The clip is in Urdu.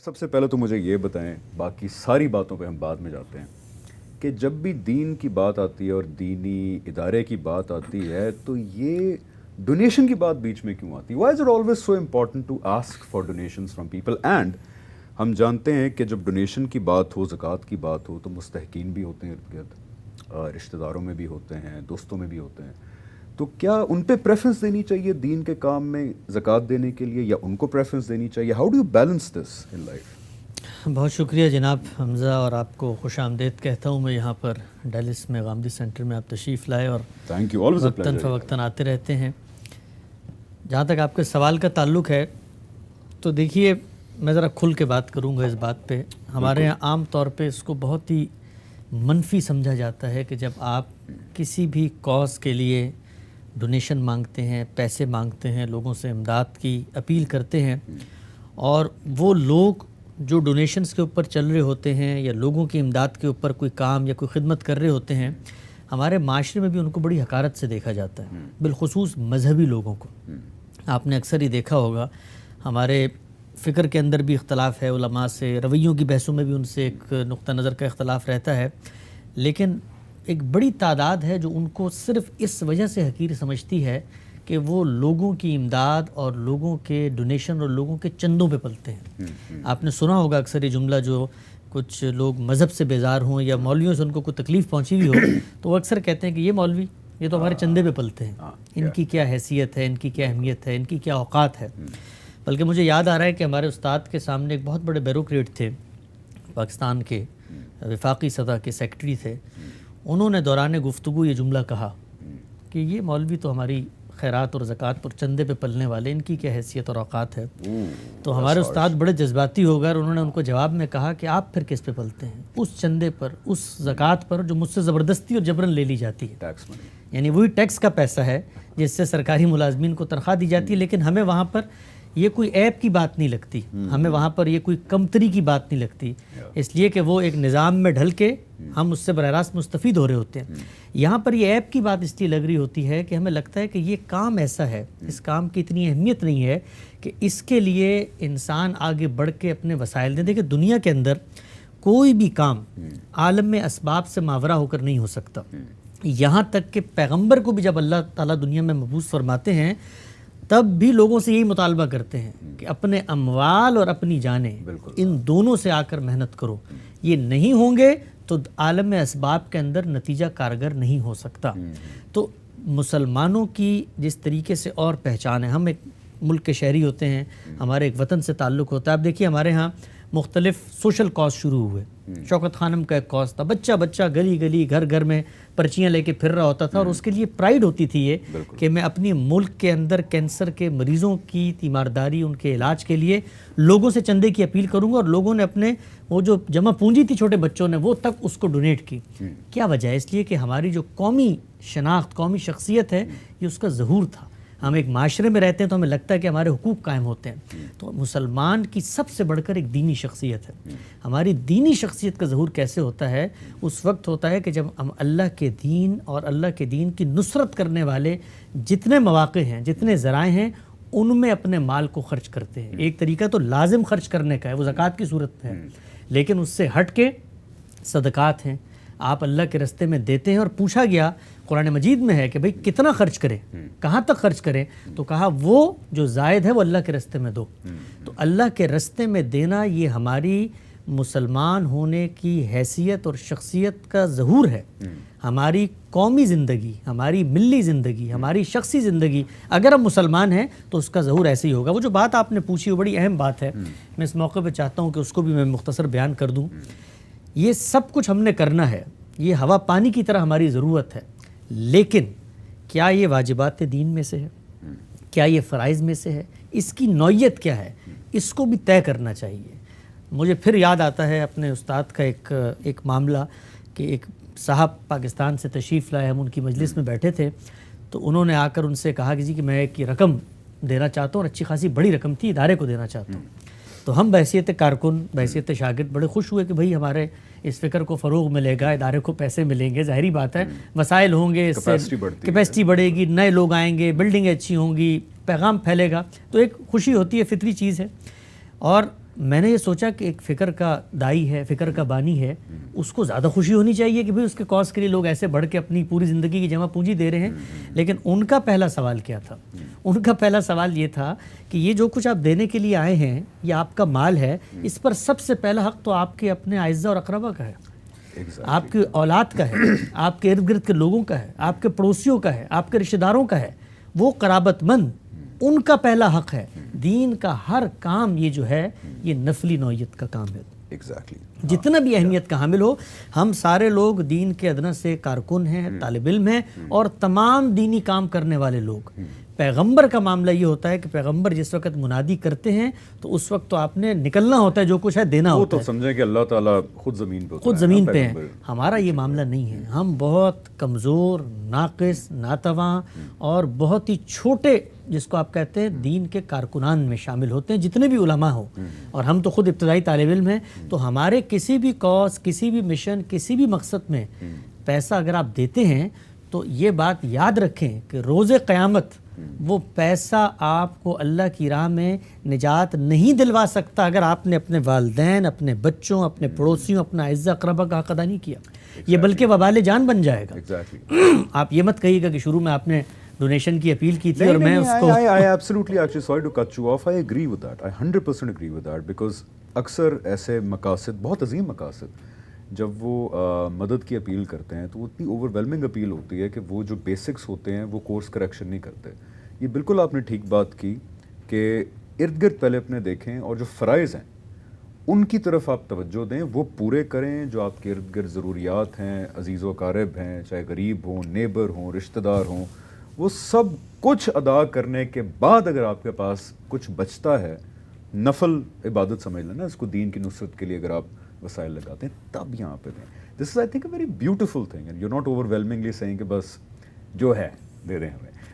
سب سے پہلے تو مجھے یہ بتائیں، باقی ساری باتوں پہ ہم بعد میں جاتے ہیں، کہ جب بھی دین کی بات آتی ہے اور دینی ادارے کی بات آتی ہے تو یہ ڈونیشن کی بات بیچ میں کیوں آتی ہے؟ Why is it always so important to ask for donations from people? And ہم جانتے ہیں کہ جب ڈونیشن کی بات ہو، زکوٰۃ کی بات ہو، تو مستحقین بھی ہوتے ہیں ارد گرد، رشتہ داروں میں بھی ہوتے ہیں، دوستوں میں بھی ہوتے ہیں، تو کیا ان پہ پریفرنس دینی چاہیے دین کے کام میں زکوٰۃ دینے کے لیے، یا ان کو پریفرنس دینی چاہیے؟ How do you balance this in life? بہت شکریہ جناب حمزہ، اور آپ کو خوش آمدید کہتا ہوں میں یہاں پر ڈیلس میں غامدی سینٹر میں آپ تشریف لائے اور تھینک یو، آلویز اے وقتاً پلیزر۔ فوقتاً آتے رہتے ہیں۔ جہاں تک آپ کے سوال کا تعلق ہے تو دیکھیے، میں ذرا کھل کے بات کروں گا اس بات پہ۔ ہمارے یہاں عام طور پہ اس کو بہت ہی منفی سمجھا جاتا ہے کہ جب آپ کسی بھی کاز کے لیے ڈونیشن مانگتے ہیں، پیسے مانگتے ہیں، لوگوں سے امداد کی اپیل کرتے ہیں، اور وہ لوگ جو ڈونیشنز کے اوپر چل رہے ہوتے ہیں یا لوگوں کی امداد کے اوپر کوئی کام یا کوئی خدمت کر رہے ہوتے ہیں، ہمارے معاشرے میں بھی ان کو بڑی حقارت سے دیکھا جاتا ہے، بالخصوص مذہبی لوگوں کو۔ آپ نے اکثر ہی دیکھا ہوگا، ہمارے فکر کے اندر بھی اختلاف ہے علماء سے، رویوں کی بحثوں میں بھی ان سے ایک نقطہ نظر کا اختلاف رہتا ہے، لیکن ایک بڑی تعداد ہے جو ان کو صرف اس وجہ سے حقیر سمجھتی ہے کہ وہ لوگوں کی امداد اور لوگوں کے ڈونیشن اور لوگوں کے چندوں پہ پلتے ہیں۔ آپ نے سنا ہوگا اکثر یہ جملہ، جو کچھ لوگ مذہب سے بیزار ہوں یا مولویوں سے ان کو کوئی تکلیف پہنچی ہوئی ہو تو وہ اکثر کہتے ہیں کہ یہ مولوی، یہ تو ہمارے چندے پہ پلتے ہیں، ان کی کیا حیثیت ہے، ان کی کیا اہمیت ہے، ان کی کیا اوقات ہے۔ بلکہ مجھے یاد آ رہا ہے کہ ہمارے استاد کے سامنے ایک بہت بڑے بیوروکریٹ تھے، پاکستان کے وفاقی سطح کے سیکرٹری تھے، انہوں نے دوران گفتگو یہ جملہ کہا کہ یہ مولوی تو ہماری خیرات اور زکوٰۃ پر چندے پہ پلنے والے، ان کی کیا حیثیت اور اوقات ہے۔ تو ہمارے استاد بڑے جذباتی ہو گئے اور انہوں نے ان کو جواب میں کہا کہ آپ پھر کس پہ پلتے ہیں؟ اس چندے پر، اس زکوٰۃ پر جو مجھ سے زبردستی اور جبراً لے لی جاتی ہے، ٹیکس منی، یعنی وہی ٹیکس کا پیسہ ہے جس سے سرکاری ملازمین کو تنخواہ دی جاتی ہے، لیکن ہمیں وہاں پر یہ کوئی عیب کی بات نہیں لگتی، ہمیں وہاں پر یہ کوئی کمتری کی بات نہیں لگتی، اس لیے کہ وہ ایک نظام میں ڈھل کے ہم اس سے براہ راست مستفید ہو رہے ہوتے ہیں۔ یہاں پر یہ عیب کی بات اس لیے لگ رہی ہوتی ہے کہ ہمیں لگتا ہے کہ یہ کام ایسا ہے، اس کام کی اتنی اہمیت نہیں ہے کہ اس کے لیے انسان آگے بڑھ کے اپنے وسائل دیں۔ دیکھیں، دنیا کے اندر کوئی بھی کام عالم میں اسباب سے ماورا ہو کر نہیں ہو سکتا، یہاں تک کہ پیغمبر کو بھی جب اللہ تعالیٰ دنیا میں مبعوث فرماتے ہیں تب بھی لوگوں سے یہی مطالبہ کرتے ہیں کہ اپنے اموال اور اپنی جانیں، ان دونوں سے آ کر محنت کرو، یہ نہیں ہوں گے تو عالم اسباب کے اندر نتیجہ کارگر نہیں ہو سکتا۔ تو مسلمانوں کی جس طریقے سے اور پہچان ہے، ہم ایک ملک کے شہری ہوتے ہیں، ہمارے ایک وطن سے تعلق ہوتا ہے۔ اب دیکھیے، ہمارے ہاں مختلف سوشل کاز شروع ہوئے۔ شوکت خانم کا ایک کاز تھا، بچہ بچہ گلی گلی گھر گھر میں پرچیاں لے کے پھر رہا ہوتا تھا، اور اس کے لیے پرائیڈ ہوتی تھی یہ کہ میں اپنی ملک کے اندر کینسر کے مریضوں کی تیمارداری، ان کے علاج کے لیے لوگوں سے چندے کی اپیل کروں گا، اور لوگوں نے اپنے وہ جو جمع پونجی تھی چھوٹے بچوں نے، وہ تک اس کو ڈونیٹ کی۔ کیا وجہ ہے؟ اس لیے کہ ہماری جو قومی شناخت، قومی شخصیت ہے، یہ اس کا ظہور تھا۔ ہم ایک معاشرے میں رہتے ہیں تو ہمیں لگتا ہے کہ ہمارے حقوق قائم ہوتے ہیں، تو مسلمان کی سب سے بڑھ کر ایک دینی شخصیت ہے۔ ہماری دینی شخصیت کا ظہور کیسے ہوتا ہے؟ اس وقت ہوتا ہے کہ جب ہم اللہ کے دین اور اللہ کے دین کی نصرت کرنے والے جتنے مواقع ہیں، جتنے ذرائع ہیں، ان میں اپنے مال کو خرچ کرتے ہیں۔ ایک طریقہ تو لازم خرچ کرنے کا ہے، وہ زکوٰۃ کی صورت میں ہے، لیکن اس سے ہٹ کے صدقات ہیں، آپ اللہ کے راستے میں دیتے ہیں۔ اور پوچھا گیا، قرآن مجید میں ہے کہ بھئی کتنا خرچ کریں، کہاں تک خرچ کریں؟ تو کہا وہ جو زائد ہے وہ اللہ کے راستے میں دو۔ تو اللہ کے راستے میں دینا یہ ہماری مسلمان ہونے کی حیثیت اور شخصیت کا ظہور ہے۔ ہماری قومی زندگی، ہماری ملی زندگی، ہماری شخصی زندگی، اگر ہم مسلمان ہیں تو اس کا ظہور ایسے ہی ہوگا۔ وہ جو بات آپ نے پوچھی وہ بڑی اہم بات ہے، میں اس موقع پہ چاہتا ہوں کہ اس کو بھی میں مختصر بیان کر دوں۔ یہ سب کچھ ہم نے کرنا ہے، یہ ہوا پانی کی طرح ہماری ضرورت ہے، لیکن کیا یہ واجبات دین میں سے ہے؟ کیا یہ فرائض میں سے ہے؟ اس کی نوعیت کیا ہے؟ اس کو بھی طے کرنا چاہیے۔ مجھے پھر یاد آتا ہے اپنے استاد کا ایک معاملہ کہ ایک صاحب پاکستان سے تشریف لائے، ہم ان کی مجلس میں بیٹھے تھے، تو انہوں نے آ کر ان سے کہا کہ جی کہ میں ایک رقم دینا چاہتا ہوں، اور اچھی خاصی بڑی رقم تھی، ادارے کو دینا چاہتا ہوں۔ تو ہم بحیثیت کارکن، بحیثیت شاگرد بڑے خوش ہوئے کہ بھئی ہمارے اس فکر کو فروغ ملے گا، ادارے کو پیسے ملیں گے، ظاہری بات ہے، وسائل ہوں گے، اس سے کیپیسٹی بڑھے گی، نئے لوگ آئیں گے، بلڈنگیں اچھی ہوں گی، پیغام پھیلے گا، تو ایک خوشی ہوتی ہے، فطری چیز ہے۔ اور میں نے یہ سوچا کہ ایک فکر کا دائی ہے، فکر کا بانی ہے، اس کو زیادہ خوشی ہونی چاہیے کہ بھئی اس کے کاز کے لیے لوگ ایسے بڑھ کے اپنی پوری زندگی کی جمع پونجی دے رہے ہیں. لیکن ان کا پہلا سوال کیا تھا؟ ان کا پہلا سوال یہ تھا کہ یہ جو کچھ آپ دینے کے لیے آئے ہیں، یہ آپ کا مال ہے، اس پر سب سے پہلا حق تو آپ کے اپنے اعزہ اور اقربا کا ہے، آپ کی اولاد کا ہے، آپ کے ارد گرد کے لوگوں کا ہے، آپ کے پڑوسیوں کا ہے، آپ کے رشتہ داروں کا ہے، وہ قرابت مند، ان کا پہلا حق ہے. دین کا ہر کام یہ جو ہے یہ نفلی نوعیت کا کام ہے. ایگزیکٹلی جتنا بھی اہمیت کا حامل ہو، ہم سارے لوگ دین کے ادنا سے کارکن ہیں، طالب علم ہیں، اور تمام دینی کام کرنے والے لوگ. پیغمبر کا معاملہ یہ ہوتا ہے کہ پیغمبر جس وقت منادی کرتے ہیں تو اس وقت تو آپ نے نکلنا ہوتا ہے، جو کچھ ہے دینا وہ ہوتا تو ہے. سمجھیں کہ اللہ تعالیٰ خود زمین پہ خود زمین پہ ہیں. ہمارا یہ معاملہ نہیں ہے. ہم بہت کمزور، ناقص، ناتواں اور بہت ہی چھوٹے، جس کو آپ کہتے ہیں دین کے کارکنان میں شامل ہوتے ہیں، جتنے بھی علماء ہوں. اور ہم تو خود ابتدائی طالب علم ہیں. تو ہمارے کسی بھی کاز، کسی بھی مشن، کسی بھی مقصد میں پیسہ اگر آپ دیتے ہیں تو یہ بات یاد رکھیں کہ روز قیامت وہ پیسہ آپ کو اللہ کی راہ میں نجات نہیں دلوا سکتا اگر آپ نے اپنے والدین، اپنے بچوں، اپنے پڑوسیوں، اپنا اعزہ اقربا کا حق ادا نہیں کیا. یہ بلکہ وبال جان بن جائے گا. آپ یہ مت کہیے گا کہ شروع میں آپ نے ڈونیشن کی اپیل کی تھی اور میں اس کو I absolutely actually sorry to cut you off. I agree with that. I 100% agree with that because اکثر ایسے مقاصد، بہت عظیم مقاصد، جب وہ مدد کی اپیل کرتے ہیں تو وہ اتنی اوور ویلمنگ اپیل ہوتی ہے کہ وہ جو بیسکس ہوتے ہیں وہ کورس کریکشن نہیں کرتے. یہ بالکل آپ نے ٹھیک بات کی کہ ارد گرد پہلے اپنے دیکھیں اور جو فرائض ہیں ان کی طرف آپ توجہ دیں، وہ پورے کریں. جو آپ کے ارد گرد ضروریات ہیں، عزیز و اقارب ہیں، چاہے غریب ہوں، نیبر ہوں، رشتہ دار ہوں، وہ سب کچھ ادا کرنے کے بعد اگر آپ کے پاس کچھ بچتا ہے، نفل عبادت سمجھ لینا اس کو، دین کی نصرت کے لیے اگر آپ وسائل لگاتے ہیں، تب یہاں پہ دیں. This is I think a very beautiful thing and you not اوور ویلمنگلی سیئنگ کہ بس جو ہے دے دیں ہمیں.